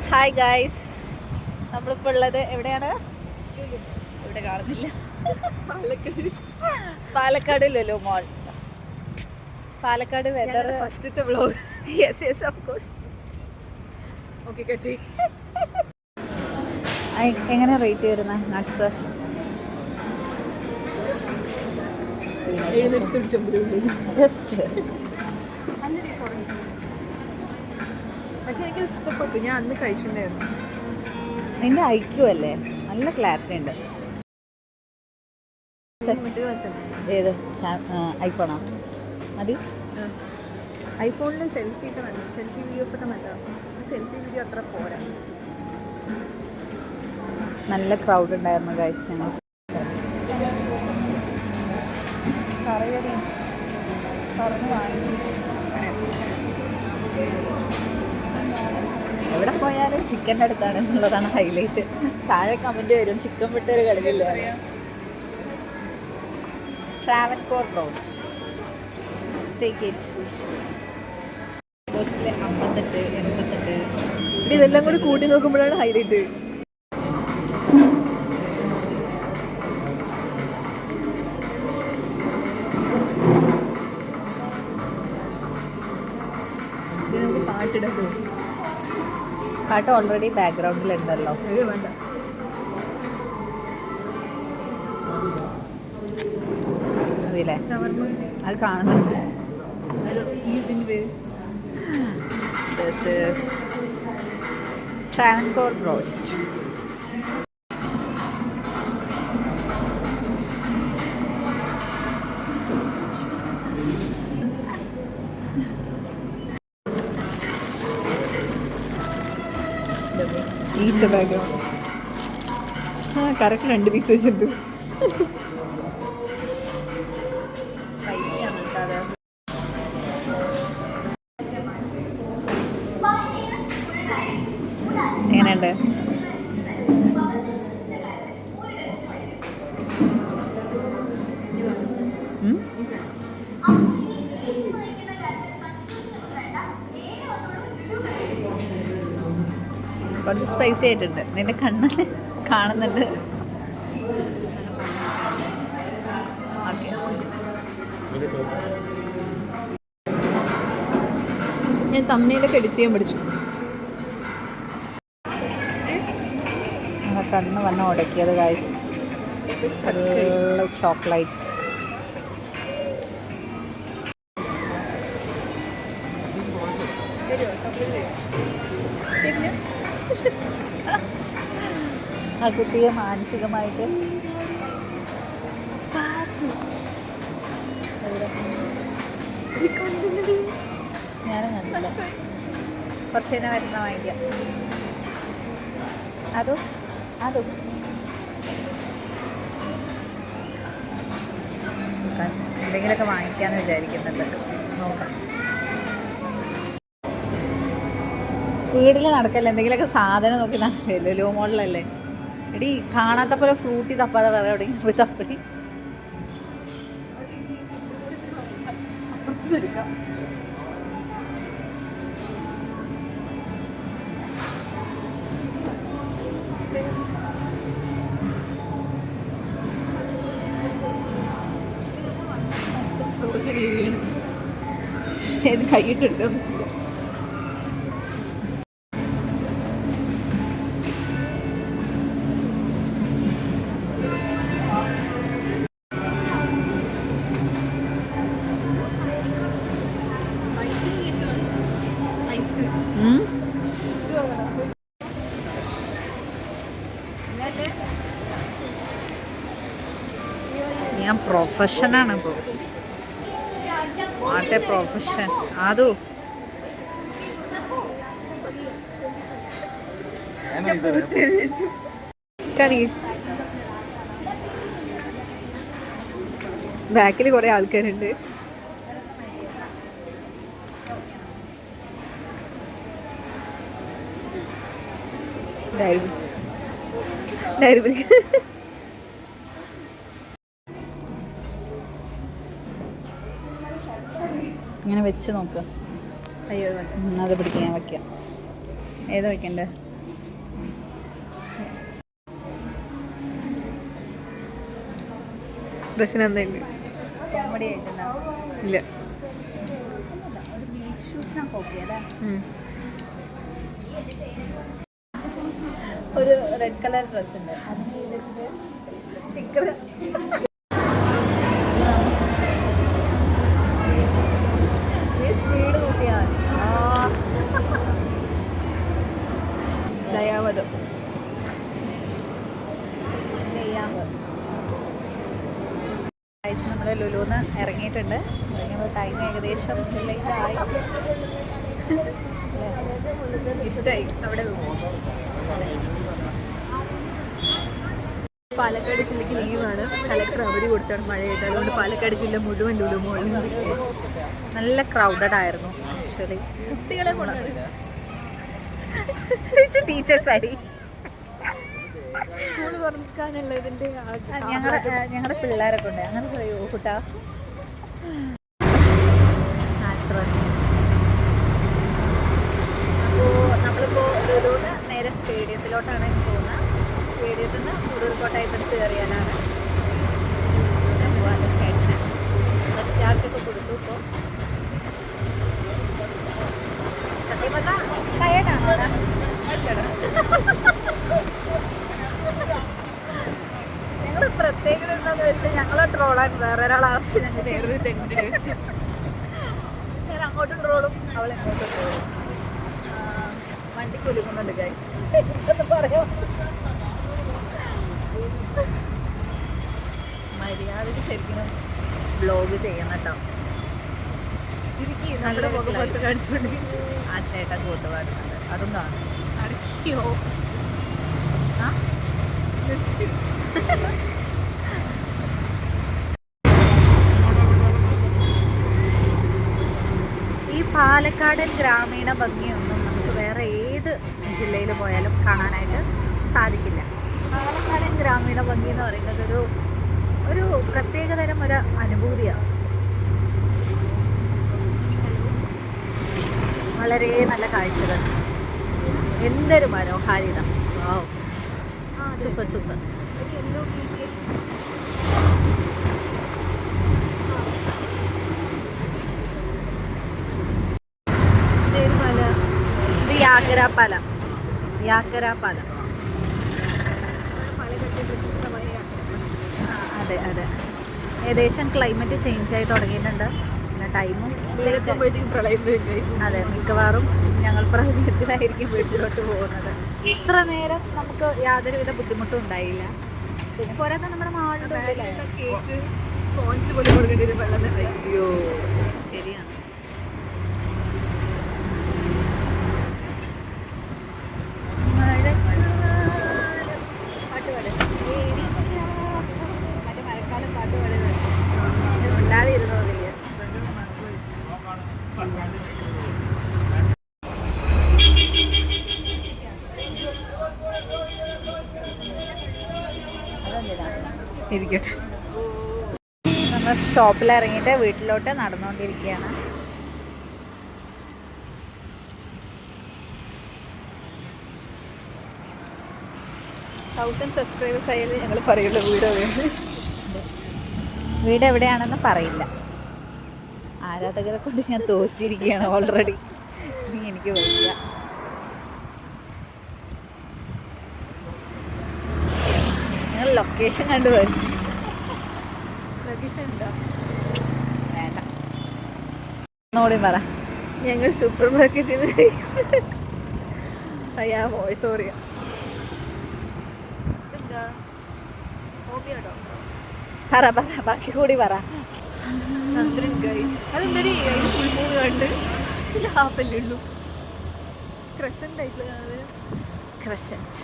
Hi guys, നമ്മളിപ്പോൾ ഉള്ളത് എവിടെയാണ്? ഇവിടെ കാണുന്നില്ല. പാലക്കാട് ലുലു മോൾ. പാലക്കാട് വെതർ ഫസ്റ്റത്തെ vlog. Yes yes of course. Okay കട്ടി. എങ്ങനെ റേറ്റ് വരുന്നത് നട്ട്സ്? 799 ജസ്റ്റ്. പക്ഷെ എനിക്ക് ഇഷ്ടപ്പെട്ടു. ഞാൻ അന്ന് കഴിച്ചിട്ടുണ്ടായിരുന്നു. നിന്റെ ഐക്യു അല്ലേ, നല്ല ക്ലാരിറ്റി ഉണ്ട്. ഏത് ഐഫോണോ? മതി. ഐഫോണിൽ സെൽഫി ഒക്കെ നല്ല, സെൽഫി വീഡിയോസ് ഒക്കെ നല്ലതാണ്. സെൽഫി വീഡിയോ അത്ര പോരാ. നല്ല ക്രൗഡ് ഉണ്ടായിരുന്നു ഗൈസ്. ഞങ്ങൾ എവിടെ പോയാലും ചിക്കൻ്റെ അടുത്താണ് എന്നുള്ളതാണ് ഹൈലൈറ്റ്. താഴെ കമൻറ്റ് വരും ചിക്കൻ വിട്ടൊരു കളിയില്ല. Travancore roast take it. റോസ്റ്റിൽ 58, 88. ഇതെല്ലാം കൂടി കൂട്ടി നോക്കുമ്പോഴാണ് ഹൈലൈറ്റ്. പാട്ട് ഓൾറെഡി ബാക്ക്ഗ്രൗണ്ടിലുണ്ടല്ലോ. വേണ്ട. അതില്ലേ അത് കാണുന്നുണ്ട്. This is Travancore roast. ഈച്ച ബാക്ക്ഗ്രൗണ്ട്. കറക്റ്റ് 2 പീസ് വെച്ചിട്ടുണ്ട്. എങ്ങനെയുണ്ട്? കുറച്ച് സ്പൈസി ആയിട്ടുണ്ട്. നിന്റെ കണ്ണ് കാണുന്നുണ്ട്. ഓക്കെ, ഞാൻ തമ്മനയിലൊക്കെ എഡിറ്റ് ചെയ്യാൻ പഠിച്ചു. നമ്മുടെ കണ്ണ് വന്ന് ഉടക്കിയത് ഗൈസ്. ചോക്ലേറ്റ്സ്. ആ കുട്ടിയെ മാനസികമായിട്ട് ഞാനും കണ്ടില്ല. കുറച്ച് കഴിഞ്ഞാൽ വരുന്ന വാങ്ങിക്കാം. അതും എന്തെങ്കിലുമൊക്കെ വാങ്ങിക്കാമെന്ന് വിചാരിക്കുന്നുണ്ട്. നോക്കാം. സ്പീഡിൽ നടക്കല്ലേ, എന്തെങ്കിലുമൊക്കെ സാധനം നോക്കി നടക്കല്ലോ. ലോ മോഡലല്ലേ എടി. കാണാത്ത പോലെ ഫ്രൂട്ടി തപ്പാതെ വേറെ എവിടെയെങ്കിലും പോയി തപ്പടി. ഏത് കൈയിട്ടെടുക്കാൻ പറ്റില്ല. ഞാൻ പ്രൊഫഷനാണ് ഇപ്പോൾ. What a profession. അതോ ബാക്കിൽ കുറെ ആൾക്കാരുണ്ട്. Dairy milk. ഇങ്ങനെ വെച്ച് നോക്കുക. അയ്യോ അത് പിടിക്കാൻ വയ്ക്കാം. ഏത് വയ്ക്കണ്ടേ? ഡ്രസ്സിന് എന്തുണ്ട്? കോമഡി ആയിട്ടുണ്ടാവും. ഇല്ല. ഒരു ബീച്ച് ഷൂട്ടിനൊക്കെ ഓക്കെ അല്ലേ? ഒരു റെഡ് കളർ ഡ്രസ് ഉണ്ട്, അതിന് ചെയ്തിട്ട് സ്റ്റിക്കർ. നീ സ്പീഡ് കൂട്ടിയാൽ മതി. ദയാവതം. നമ്മൾ ലുലുന്ന് ഇറങ്ങിയിട്ടുണ്ട്. ഇറങ്ങിയപ്പോൾ ടൈം ഏകദേശം ലേറ്റ് ആയി. അവിടെ പാലക്കാട് ജില്ലയ്ക്ക് ലീവാണ്. കലക്ടർ അവധി കൊടുത്താണ് മഴയായിട്ട്. അതുകൊണ്ട് പാലക്കാട് ജില്ല മുഴുവൻ ലുലു മോളിൽ നല്ല ക്രൗഡഡ് ആയിരുന്നു ആക്ച്വലി. കുട്ടികളെ കൊണ്ടാണ് ടീച്ചേഴ്സായി സ്കൂള് തുറക്കാനുള്ള ഇതിൻ്റെ ഞങ്ങളുടെ പിള്ളേരൊക്കെ ഉണ്ട്. അങ്ങനെ പറയൂ കുട്ടാ. അപ്പോൾ നമ്മളിപ്പോൾ ലുലുന്ന് നേരെ സ്റ്റേഡിയത്തിലോട്ടാണ് പോകുന്നത്. സ്റ്റേഡിയത്തിൽ നിന്ന് കൂടുതൽക്കോട്ടായി ബസ് കയറിയാലാണ് പോകാൻ. ചേട്ടന് ബസ് ചാർജൊക്കെ കൊടുത്തു. ഇപ്പോൾ സത്യം പറഞ്ഞാൽ ടയേർഡാണോ? ഞങ്ങൾ പ്രത്യേകത എന്താന്ന് വെച്ചാൽ ഞങ്ങളെ ട്രോളാൻ വേറൊരാൾ ആവശ്യം. ഞാൻ അങ്ങോട്ടും ട്രോളും, അവളെങ്ങോട്ടും ട്രോളും. വണ്ടി കുലുങ്ങുന്നുണ്ട് ഗൈസ്. എന്ന് പറയാം. മര്യാദക്ക് ശരിക്കും വ്ലോഗ് ചെയ്യണം കേട്ടോ. നമ്മുടെ മുഖത്ത് കാണിച്ചോണ്ട് ആ ചേട്ടൻ കൂട്ട് പാടുന്നുണ്ട്, അതും കാണും. അടക്കിയോ? ആ ഈ പാലക്കാടൻ ഗ്രാമീണ ഭംഗിയൊന്നും നമുക്ക് വേറെ ഏത് ജില്ലയിൽ പോയാലും കാണാനായിട്ട് സാധിക്കില്ല. പാലക്കാടൻ ഗ്രാമീണ ഭംഗി എന്ന് പറയുന്നത് ഒരു പ്രത്യേകതരം ഒരു അനുഭൂതിയാണ്. വളരെ നല്ല കാഴ്ചകൾ, എന്തൊരു മനോഹാരിത. വാവ്, സൂപ്പർ സൂപ്പർ. ഒരു യെല്ലോ കേക്ക്. ഇത് യാക്കരാപ്പാല. യാക്കരാപ്പാല. അതെ അതെ. ഏകദേശം ക്ലൈമറ്റ് ചേഞ്ച് ആയി തുടങ്ങിയിട്ടുണ്ട്. പിന്നെ ടൈമും പ്രളയം വരും. അതെ, മിക്കവാറും ഞങ്ങൾ പ്രളയത്തിലായിരിക്കും വീട്ടിലോട്ട് പോകുന്നത്. ഇത്ര നേരം നമുക്ക് യാതൊരുവിധ ബുദ്ധിമുട്ടും ഉണ്ടായില്ല. പിന്നെ പോരാത്ത നമ്മുടെ മാളിൻ്റെ കേക്ക് സ്പോഞ്ച് പോലെ കൊടുക്കേണ്ടി വരും വെള്ളം. അയ്യോ ശരിയാണ്. പാട്ടുപാട് മറ്റേ മഴക്കാലം പാട്ടുപാടുന്നത് ഉണ്ടാതിരുന്നോ അതില്ല. ഇരിക്കട്ടെ. നമ്മൾ ഷോപ്പിൽ ഇറങ്ങിയിട്ട് വീട്ടിലോട്ട് നടന്നുകൊണ്ടിരിക്കുകയാണ്. സബ്സ്ക്രൈബേഴ്സ് ആയാലും ഞങ്ങൾ പറയുള്ളൂ വീട് എവിടെയാണെന്ന് പറയില്ല. ആരാധകരെ കൊണ്ട് ഞാൻ തോറ്റിരിക്കുകയാണ് ഓൾറെഡി. ഇനി എനിക്ക് വയ്യ. നിങ്ങൾ ലൊക്കേഷൻ കണ്ടുവരും. ലൊക്കേഷൻ ഉണ്ടോ? വേണ്ട, ഒന്നുകൂടി പറ. ഞങ്ങൾ സൂപ്പർ മാർക്കറ്റിൽ നിന്ന് അയ്യാ വോയിസ് ഓറിയ. എന്താ ഹോബിയാണോ? പറ പറ, ബാക്കി കൂടി പറ. ചന്ദ്രൻ ഗൈസ്. അതെന്താടി അതിന് ഫുൾ മൂൺ കണ്ട് ഇതിൽ ഹാഫല്ലേ ഉള്ളൂ. ക്രസൻ്റ് ആയിട്ടുള്ള ക്രസൻറ്റ്.